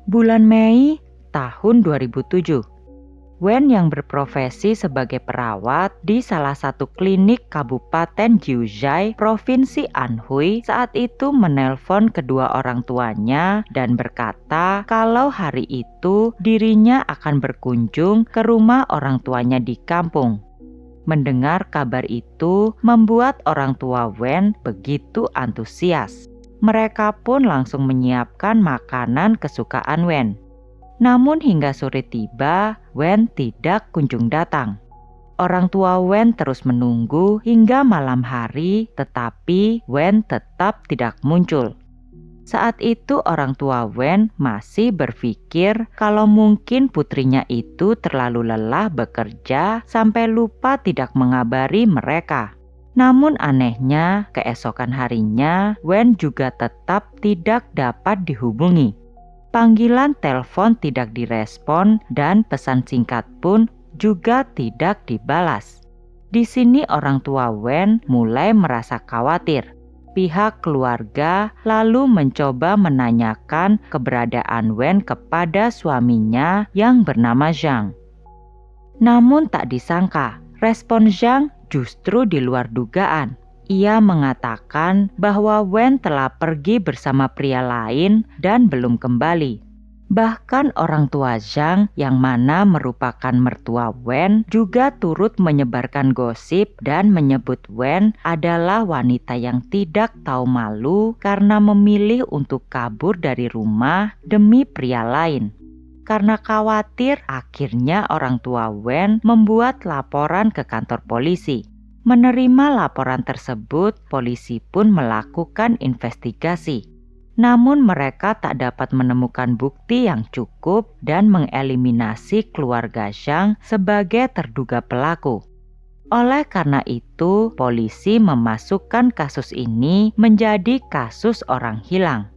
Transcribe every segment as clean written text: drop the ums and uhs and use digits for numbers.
Bulan Mei tahun 2007, Wen yang berprofesi sebagai perawat di salah satu klinik Kabupaten Jiuzhai, Provinsi Anhui, saat itu menelpon kedua orang tuanya dan berkata kalau hari itu dirinya akan berkunjung ke rumah orang tuanya di kampung. Mendengar kabar itu membuat orang tua Wen begitu antusias. Mereka pun langsung menyiapkan makanan kesukaan Wen. Namun hingga sore tiba, Wen tidak kunjung datang. Orang tua Wen terus menunggu hingga malam hari, tetapi Wen tetap tidak muncul. Saat itu orang tua Wen masih berpikir kalau mungkin putrinya itu terlalu lelah bekerja sampai lupa tidak mengabari mereka. Namun anehnya, keesokan harinya Wen juga tetap tidak dapat dihubungi. Panggilan telepon tidak direspon dan pesan singkat pun juga tidak dibalas. Di sini orang tua Wen mulai merasa khawatir. Pihak keluarga lalu mencoba menanyakan keberadaan Wen kepada suaminya yang bernama Zhang. Namun tak disangka, respon Zhang justru di luar dugaan. Ia mengatakan bahwa Wen telah pergi bersama pria lain dan belum kembali. Bahkan orang tua Zhang yang mana merupakan mertua Wen juga turut menyebarkan gosip dan menyebut Wen adalah wanita yang tidak tahu malu karena memilih untuk kabur dari rumah demi pria lain. Karena khawatir, akhirnya orang tua Wen membuat laporan ke kantor polisi. Menerima laporan tersebut, polisi pun melakukan investigasi. Namun mereka tak dapat menemukan bukti yang cukup dan mengeliminasi keluarga Zhang sebagai terduga pelaku. Oleh karena itu, polisi memasukkan kasus ini menjadi kasus orang hilang.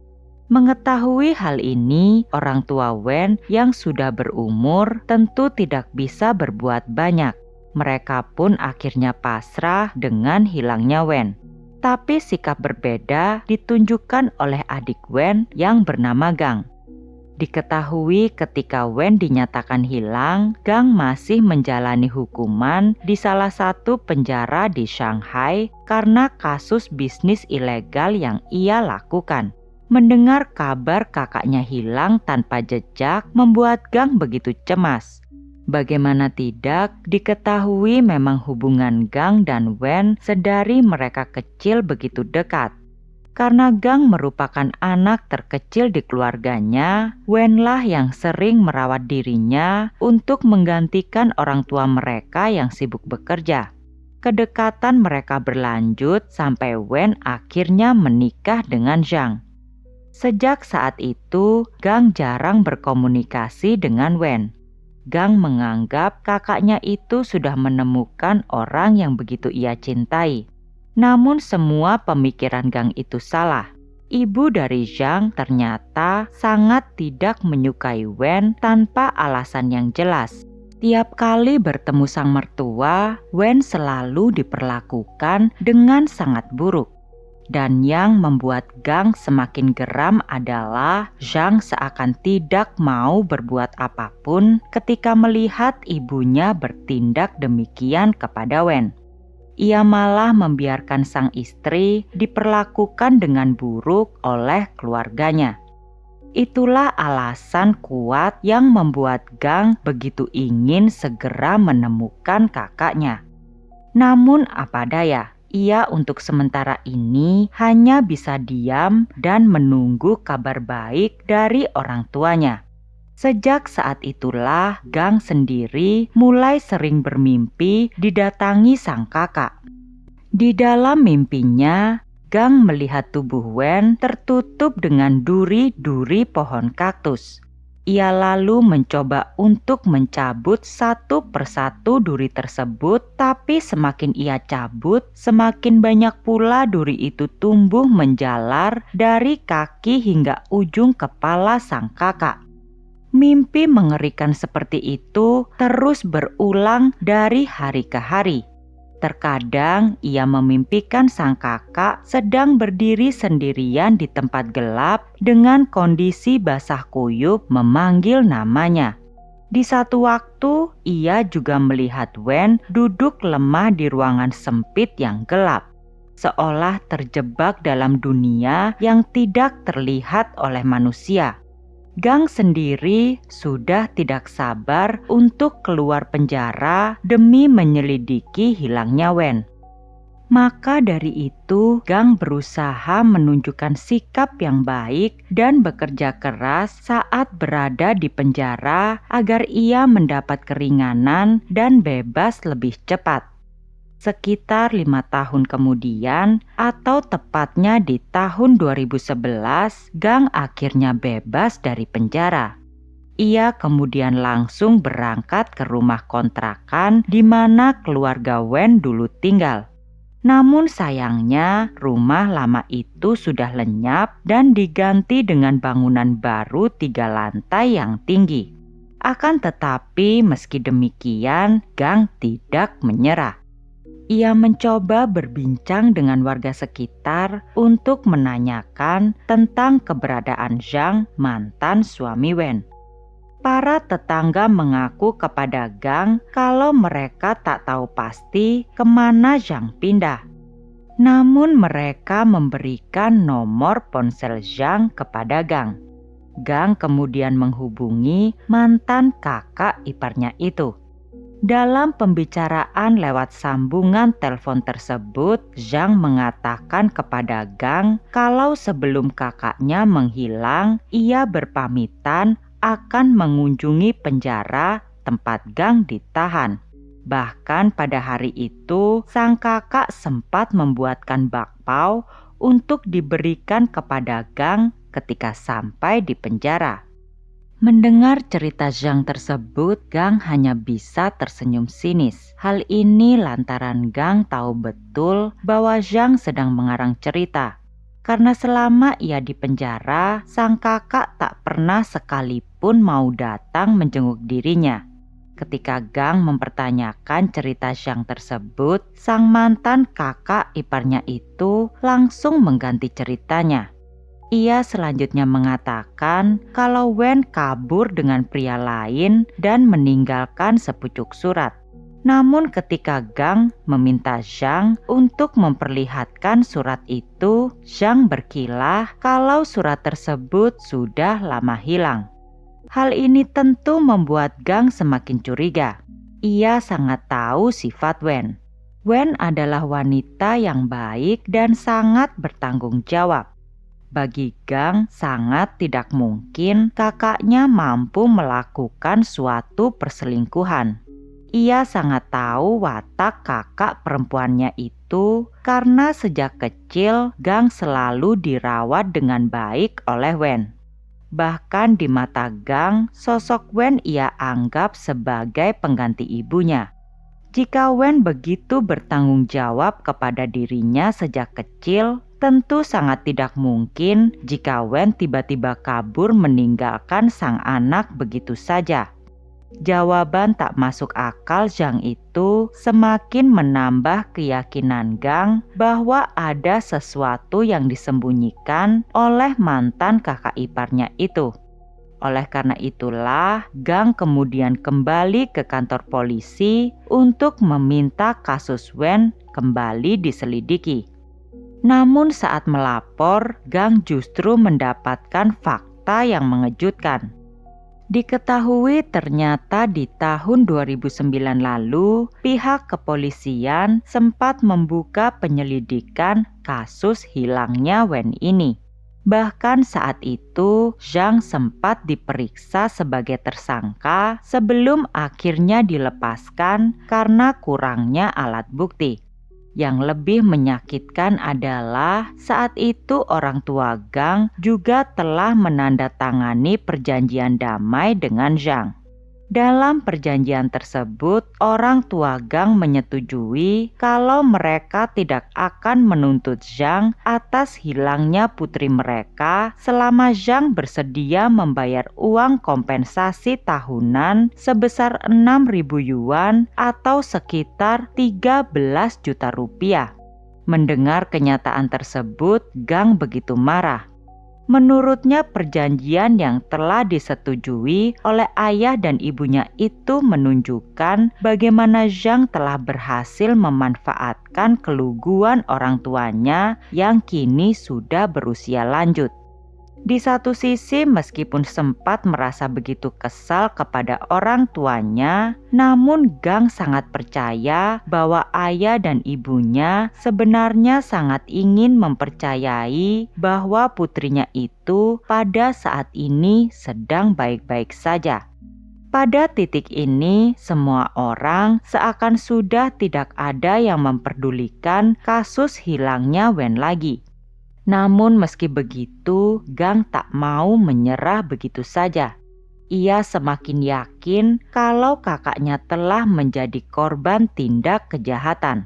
Mengetahui hal ini, orang tua Wen yang sudah berumur tentu tidak bisa berbuat banyak. Mereka pun akhirnya pasrah dengan hilangnya Wen. Tapi sikap berbeda ditunjukkan oleh adik Wen yang bernama Gang. Diketahui ketika Wen dinyatakan hilang, Gang masih menjalani hukuman di salah satu penjara di Shanghai karena kasus bisnis ilegal yang ia lakukan. Mendengar kabar kakaknya hilang tanpa jejak membuat Gang begitu cemas. Bagaimana tidak, diketahui memang hubungan Gang dan Wen sedari mereka kecil begitu dekat. Karena Gang merupakan anak terkecil di keluarganya, Wenlah yang sering merawat dirinya untuk menggantikan orang tua mereka yang sibuk bekerja. Kedekatan mereka berlanjut sampai Wen akhirnya menikah dengan Zhang. Sejak saat itu, Gang jarang berkomunikasi dengan Wen. Gang menganggap kakaknya itu sudah menemukan orang yang begitu ia cintai. Namun semua pemikiran Gang itu salah. Ibu dari Zhang ternyata sangat tidak menyukai Wen tanpa alasan yang jelas. Tiap kali bertemu sang mertua, Wen selalu diperlakukan dengan sangat buruk. Dan yang membuat Gang semakin geram adalah Zhang seakan tidak mau berbuat apapun ketika melihat ibunya bertindak demikian kepada Wen. Ia malah membiarkan sang istri diperlakukan dengan buruk oleh keluarganya. Itulah alasan kuat yang membuat Gang begitu ingin segera menemukan kakaknya. Namun apa daya, ia untuk sementara ini hanya bisa diam dan menunggu kabar baik dari orang tuanya. Sejak saat itulah Gang sendiri mulai sering bermimpi didatangi sang kakak. Di dalam mimpinya, Gang melihat tubuh Wen tertutup dengan duri-duri pohon kaktus. Ia lalu mencoba untuk mencabut satu persatu duri tersebut, tapi semakin ia cabut, semakin banyak pula duri itu tumbuh menjalar dari kaki hingga ujung kepala sang kakak. Mimpi mengerikan seperti itu terus berulang dari hari ke hari. Terkadang ia memimpikan sang kakak sedang berdiri sendirian di tempat gelap dengan kondisi basah kuyup memanggil namanya. Di satu waktu, ia juga melihat Wen duduk lemah di ruangan sempit yang gelap, seolah terjebak dalam dunia yang tidak terlihat oleh manusia. Gang sendiri sudah tidak sabar untuk keluar penjara demi menyelidiki hilangnya Wen. Maka dari itu, Gang berusaha menunjukkan sikap yang baik dan bekerja keras saat berada di penjara agar ia mendapat keringanan dan bebas lebih cepat. Sekitar 5 tahun kemudian, atau tepatnya di tahun 2011, Gang akhirnya bebas dari penjara. Ia kemudian langsung berangkat ke rumah kontrakan di mana keluarga Wen dulu tinggal. Namun sayangnya, rumah lama itu sudah lenyap dan diganti dengan bangunan baru 3 lantai yang tinggi. Akan tetapi meski demikian, Gang tidak menyerah. Ia mencoba berbincang dengan warga sekitar untuk menanyakan tentang keberadaan Zhang, mantan suami Wen. Para tetangga mengaku kepada Gang kalau mereka tak tahu pasti kemana Zhang pindah. Namun mereka memberikan nomor ponsel Zhang kepada Gang. Gang kemudian menghubungi mantan kakak iparnya itu. Dalam pembicaraan lewat sambungan telepon tersebut, Zhang mengatakan kepada Gang kalau sebelum kakaknya menghilang, ia berpamitan akan mengunjungi penjara tempat Gang ditahan. Bahkan pada hari itu, sang kakak sempat membuatkan bakpao untuk diberikan kepada Gang ketika sampai di penjara. Mendengar cerita Zhang tersebut, Gang hanya bisa tersenyum sinis. Hal ini lantaran Gang tahu betul bahwa Zhang sedang mengarang cerita. Karena selama ia di penjara, sang kakak tak pernah sekalipun mau datang menjenguk dirinya. Ketika Gang mempertanyakan cerita Zhang tersebut, sang mantan kakak iparnya itu langsung mengganti ceritanya. Ia selanjutnya mengatakan kalau Wen kabur dengan pria lain dan meninggalkan sepucuk surat. Namun ketika Gang meminta Zhang untuk memperlihatkan surat itu, Zhang berkilah kalau surat tersebut sudah lama hilang. Hal ini tentu membuat Gang semakin curiga. Ia sangat tahu sifat Wen. Wen adalah wanita yang baik dan sangat bertanggung jawab. Bagi Gang sangat tidak mungkin kakaknya mampu melakukan suatu perselingkuhan. Ia sangat tahu watak kakak perempuannya itu karena sejak kecil Gang selalu dirawat dengan baik oleh Wen. Bahkan di mata Gang, sosok Wen ia anggap sebagai pengganti ibunya. Jika Wen begitu bertanggung jawab kepada dirinya sejak kecil, tentu sangat tidak mungkin jika Wen tiba-tiba kabur meninggalkan sang anak begitu saja. Jawaban tak masuk akal Zhang itu semakin menambah keyakinan Gang bahwa ada sesuatu yang disembunyikan oleh mantan kakak iparnya itu. Oleh karena itulah, Gang kemudian kembali ke kantor polisi untuk meminta kasus Wen kembali diselidiki. Namun saat melapor, Gang justru mendapatkan fakta yang mengejutkan. Diketahui ternyata di tahun 2009 lalu, pihak kepolisian sempat membuka penyelidikan kasus hilangnya Wen ini. Bahkan saat itu, Zhang sempat diperiksa sebagai tersangka sebelum akhirnya dilepaskan karena kurangnya alat bukti. Yang lebih menyakitkan adalah saat itu orang tua Gang juga telah menandatangani perjanjian damai dengan Zhang. Dalam perjanjian tersebut, orang tua Gang menyetujui kalau mereka tidak akan menuntut Zhang atas hilangnya putri mereka selama Zhang bersedia membayar uang kompensasi tahunan sebesar 6.000 yuan atau sekitar 13 juta rupiah. Mendengar kenyataan tersebut, Gang begitu marah. Menurutnya perjanjian yang telah disetujui oleh ayah dan ibunya itu menunjukkan bagaimana Zhang telah berhasil memanfaatkan keluguan orang tuanya yang kini sudah berusia lanjut. Di satu sisi, meskipun sempat merasa begitu kesal kepada orang tuanya, namun Gang sangat percaya bahwa ayah dan ibunya sebenarnya sangat ingin mempercayai bahwa putrinya itu pada saat ini sedang baik-baik saja. Pada titik ini, semua orang seakan sudah tidak ada yang memperdulikan kasus hilangnya Wen lagi. Namun meski begitu, Gang tak mau menyerah begitu saja. Ia semakin yakin kalau kakaknya telah menjadi korban tindak kejahatan.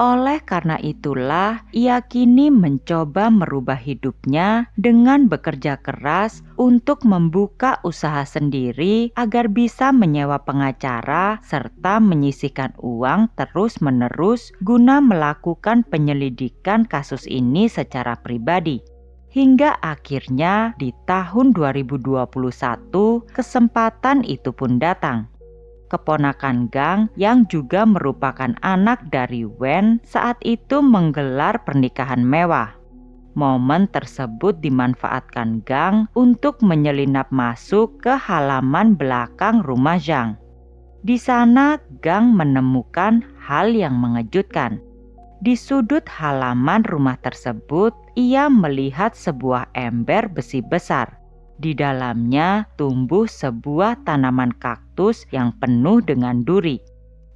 Oleh karena itulah, ia kini mencoba merubah hidupnya dengan bekerja keras untuk membuka usaha sendiri agar bisa menyewa pengacara serta menyisihkan uang terus-menerus guna melakukan penyelidikan kasus ini secara pribadi. Hingga akhirnya di tahun 2021, kesempatan itu pun datang. Keponakan Gang yang juga merupakan anak dari Wen saat itu menggelar pernikahan mewah. Momen tersebut dimanfaatkan Gang untuk menyelinap masuk ke halaman belakang rumah Zhang. Di sana Gang menemukan hal yang mengejutkan. Di sudut halaman rumah tersebut, ia melihat sebuah ember besi besar. Di dalamnya tumbuh sebuah tanaman kaktus yang penuh dengan duri.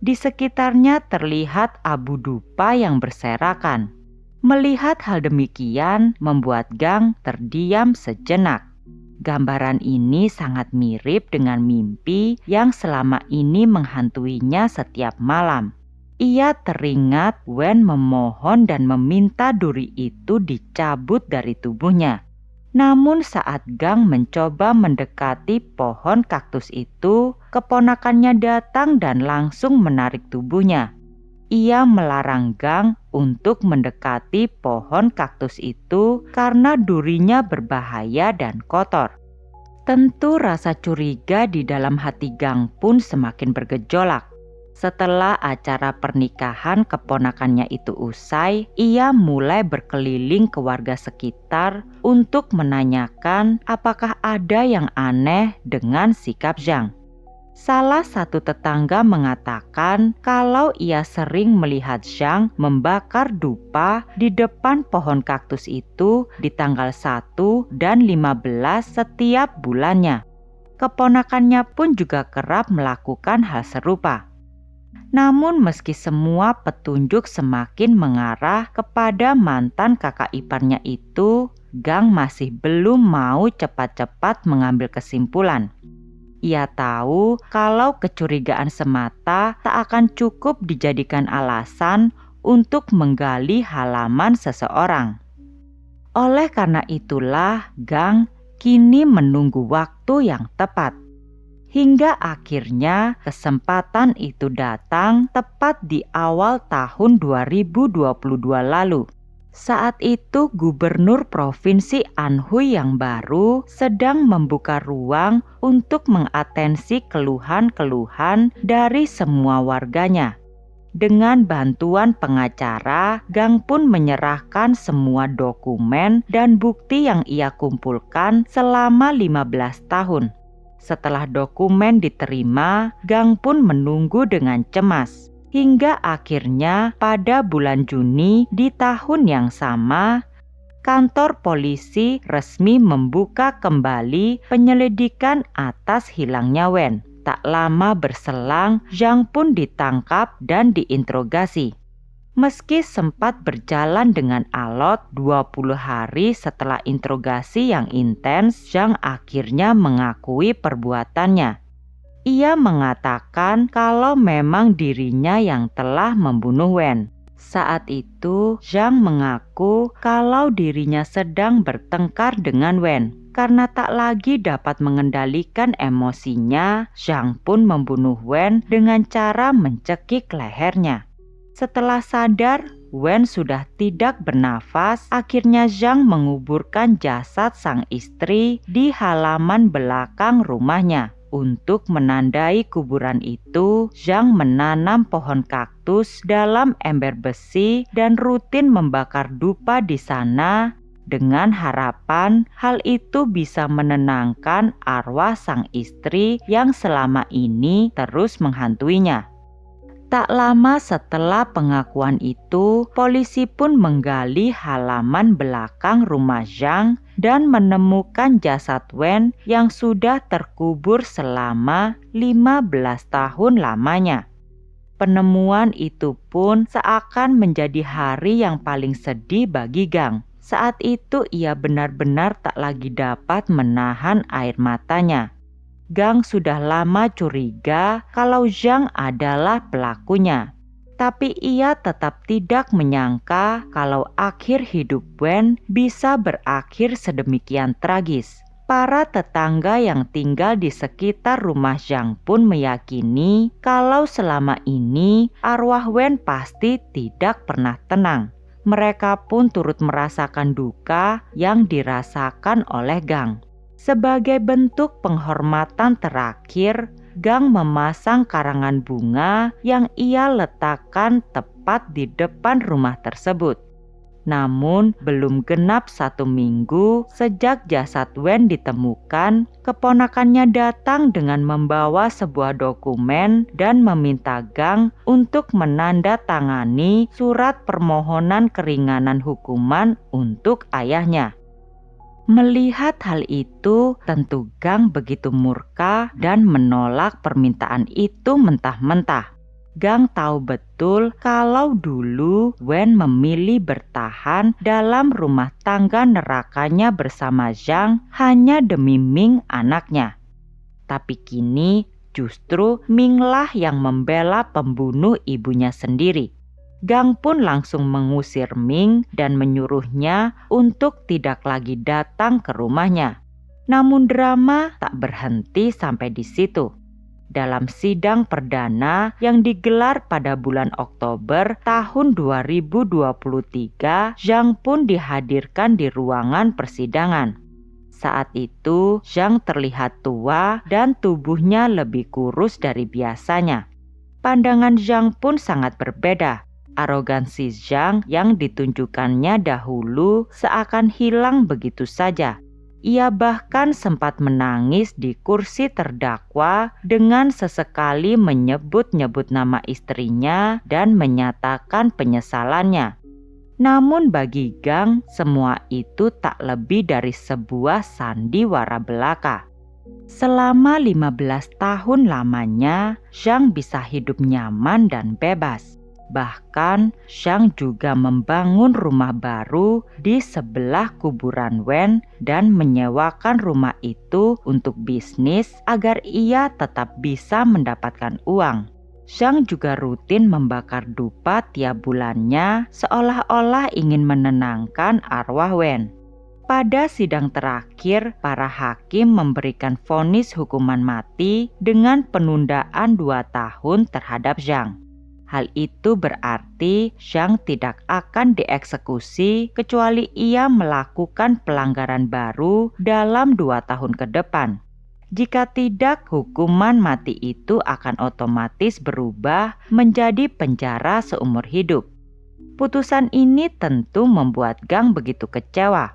Di sekitarnya terlihat abu dupa yang berserakan. Melihat hal demikian membuat Gang terdiam sejenak. Gambaran ini sangat mirip dengan mimpi yang selama ini menghantuinya setiap malam. Ia teringat Wen memohon dan meminta duri itu dicabut dari tubuhnya. Namun saat Gang mencoba mendekati pohon kaktus itu, keponakannya datang dan langsung menarik tubuhnya. Ia melarang Gang untuk mendekati pohon kaktus itu karena durinya berbahaya dan kotor. Tentu rasa curiga di dalam hati Gang pun semakin bergejolak. Setelah acara pernikahan keponakannya itu usai, ia mulai berkeliling ke warga sekitar untuk menanyakan apakah ada yang aneh dengan sikap Zhang. Salah satu tetangga mengatakan kalau ia sering melihat Zhang membakar dupa di depan pohon kaktus itu di tanggal 1 dan 15 setiap bulannya. Keponakannya pun juga kerap melakukan hal serupa. Namun meski semua petunjuk semakin mengarah kepada mantan kakak iparnya itu, Gang masih belum mau cepat-cepat mengambil kesimpulan. Ia tahu kalau kecurigaan semata tak akan cukup dijadikan alasan untuk menggali halaman seseorang. Oleh karena itulah, Gang kini menunggu waktu yang tepat. Hingga akhirnya kesempatan itu datang tepat di awal tahun 2022 lalu. Saat itu Gubernur Provinsi Anhui yang baru sedang membuka ruang untuk mengatensi keluhan-keluhan dari semua warganya. Dengan bantuan pengacara, Gang pun menyerahkan semua dokumen dan bukti yang ia kumpulkan selama 15 tahun. Setelah dokumen diterima, Gang pun menunggu dengan cemas. Hingga akhirnya pada bulan Juni di tahun yang sama, kantor polisi resmi membuka kembali penyelidikan atas hilangnya Wen. Tak lama berselang, Zhang pun ditangkap dan diinterogasi. Meski sempat berjalan dengan alot 20 hari setelah interogasi yang intens, Zhang akhirnya mengakui perbuatannya. Ia mengatakan kalau memang dirinya yang telah membunuh Wen. Saat itu, Zhang mengaku kalau dirinya sedang bertengkar dengan Wen. Karena tak lagi dapat mengendalikan emosinya, Zhang pun membunuh Wen dengan cara mencekik lehernya. Setelah sadar, Wen sudah tidak bernafas. Akhirnya Zhang menguburkan jasad sang istri di halaman belakang rumahnya. Untuk menandai kuburan itu, Zhang menanam pohon kaktus dalam ember besi dan rutin membakar dupa di sana dengan harapan hal itu bisa menenangkan arwah sang istri yang selama ini terus menghantuinya. Tak lama setelah pengakuan itu, polisi pun menggali halaman belakang rumah Zhang dan menemukan jasad Wen yang sudah terkubur selama 15 tahun lamanya. Penemuan itu pun seakan menjadi hari yang paling sedih bagi Gang. Saat itu ia benar-benar tak lagi dapat menahan air matanya. Gang sudah lama curiga kalau Zhang adalah pelakunya. Tapi ia tetap tidak menyangka kalau akhir hidup Wen bisa berakhir sedemikian tragis. Para tetangga yang tinggal di sekitar rumah Zhang pun meyakini kalau selama ini arwah Wen pasti tidak pernah tenang. Mereka pun turut merasakan duka yang dirasakan oleh Gang. Sebagai bentuk penghormatan terakhir, Gang memasang karangan bunga yang ia letakkan tepat di depan rumah tersebut. Namun, belum genap 1 minggu sejak jasad Wen ditemukan, keponakannya datang dengan membawa sebuah dokumen dan meminta Gang untuk menandatangani surat permohonan keringanan hukuman untuk ayahnya. Melihat hal itu, tentu Gang begitu murka dan menolak permintaan itu mentah-mentah. Gang tahu betul kalau dulu Wen memilih bertahan dalam rumah tangga nerakanya bersama Zhang hanya demi Ming anaknya. Tapi kini justru Ming lah yang membela pembunuh ibunya sendiri. Gang pun langsung mengusir Ming dan menyuruhnya untuk tidak lagi datang ke rumahnya. Namun drama tak berhenti sampai di situ. Dalam sidang perdana yang digelar pada bulan Oktober tahun 2023, Zhang pun dihadirkan di ruangan persidangan. Saat itu, Zhang terlihat tua dan tubuhnya lebih kurus dari biasanya. Pandangan Zhang pun sangat berbeda. Arogansi Zhang yang ditunjukkannya dahulu seakan hilang begitu saja. Ia bahkan sempat menangis di kursi terdakwa dengan sesekali menyebut-nyebut nama istrinya dan menyatakan penyesalannya. Namun bagi Gang, semua itu tak lebih dari sebuah sandiwara belaka. Selama 15 tahun lamanya, Zhang bisa hidup nyaman dan bebas. Bahkan, Zhang juga membangun rumah baru di sebelah kuburan Wen dan menyewakan rumah itu untuk bisnis agar ia tetap bisa mendapatkan uang. Zhang juga rutin membakar dupa tiap bulannya seolah-olah ingin menenangkan arwah Wen. Pada sidang terakhir, para hakim memberikan vonis hukuman mati dengan penundaan 2 tahun terhadap Zhang. Hal itu berarti Zhang tidak akan dieksekusi kecuali ia melakukan pelanggaran baru dalam 2 tahun ke depan. Jika tidak, hukuman mati itu akan otomatis berubah menjadi penjara seumur hidup. Putusan ini tentu membuat Gang begitu kecewa.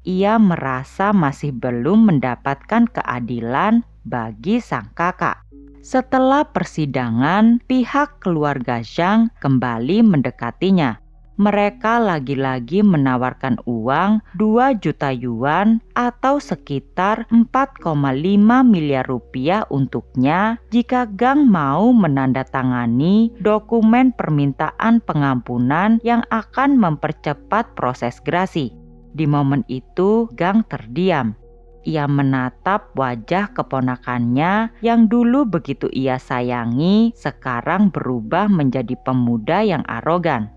Ia merasa masih belum mendapatkan keadilan bagi sang kakak. Setelah persidangan, pihak keluarga Zhang kembali mendekatinya. Mereka lagi-lagi menawarkan uang 2 juta yuan atau sekitar 4,5 miliar rupiah untuknya jika Gang mau menandatangani dokumen permintaan pengampunan yang akan mempercepat proses grasi. Di momen itu, Gang terdiam. ia menatap wajah keponakannya yang dulu begitu ia sayangi, sekarang berubah menjadi pemuda yang arogan.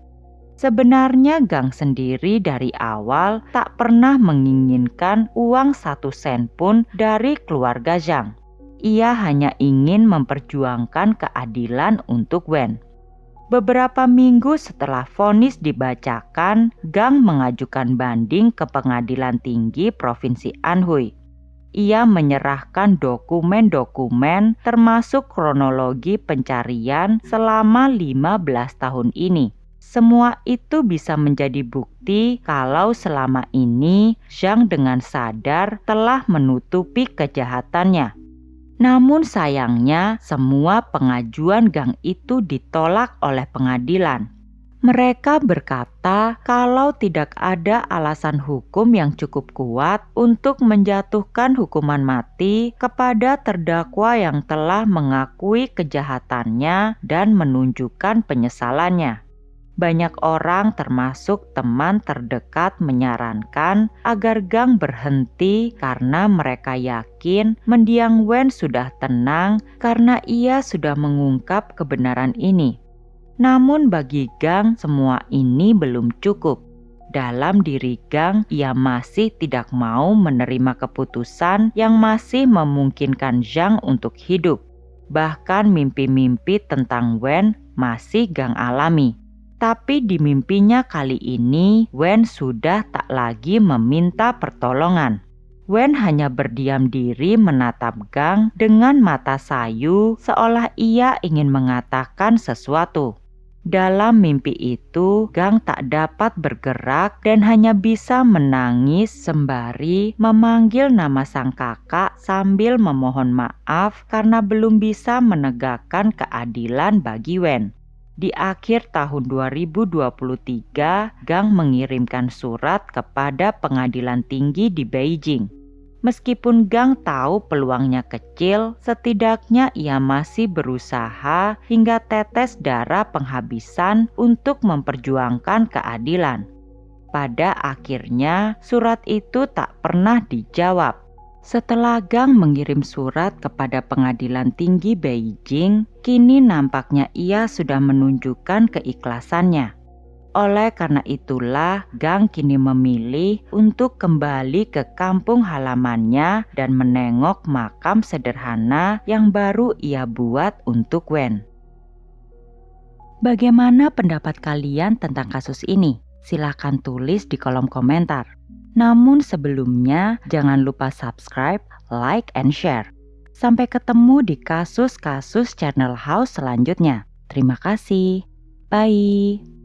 Sebenarnya Gang sendiri dari awal tak pernah menginginkan uang 1 sen pun dari keluarga Zhang. Ia hanya ingin memperjuangkan keadilan untuk Wen. Beberapa minggu setelah vonis dibacakan, Gang mengajukan banding ke Pengadilan Tinggi Provinsi Anhui. Ia menyerahkan dokumen-dokumen termasuk kronologi pencarian selama 15 tahun ini. Semua itu bisa menjadi bukti kalau selama ini Zhang dengan sadar telah menutupi kejahatannya. Namun sayangnya semua pengajuan Gang itu ditolak oleh pengadilan. Mereka berkata kalau tidak ada alasan hukum yang cukup kuat untuk menjatuhkan hukuman mati kepada terdakwa yang telah mengakui kejahatannya dan menunjukkan penyesalannya. Banyak orang termasuk teman terdekat menyarankan agar Gang berhenti karena mereka yakin mendiang Wen sudah tenang karena ia sudah mengungkap kebenaran ini. Namun bagi Gang semua ini belum cukup. Dalam diri Gang ia masih tidak mau menerima keputusan yang masih memungkinkan Zhang untuk hidup. Bahkan mimpi-mimpi tentang Wen masih Gang alami. Tapi di mimpinya kali ini, Wen sudah tak lagi meminta pertolongan. Wen hanya berdiam diri menatap Gang dengan mata sayu seolah ia ingin mengatakan sesuatu. Dalam mimpi itu, Gang tak dapat bergerak dan hanya bisa menangis sembari memanggil nama sang kakak sambil memohon maaf karena belum bisa menegakkan keadilan bagi Wen. Di akhir tahun 2023, Gang mengirimkan surat kepada Pengadilan Tinggi di Beijing. Meskipun Gang tahu peluangnya kecil, setidaknya ia masih berusaha hingga tetes darah penghabisan untuk memperjuangkan keadilan. Pada akhirnya, surat itu tak pernah dijawab. Setelah Gang mengirim surat kepada Pengadilan Tinggi Beijing, kini nampaknya ia sudah menunjukkan keikhlasannya. Oleh karena itulah, Gang kini memilih untuk kembali ke kampung halamannya dan menengok makam sederhana yang baru ia buat untuk Wen. Bagaimana pendapat kalian tentang kasus ini? Silahkan tulis di kolom komentar. Namun sebelumnya, jangan lupa subscribe, like, and share. Sampai ketemu di kasus-kasus Channel House selanjutnya. Terima kasih. Bye.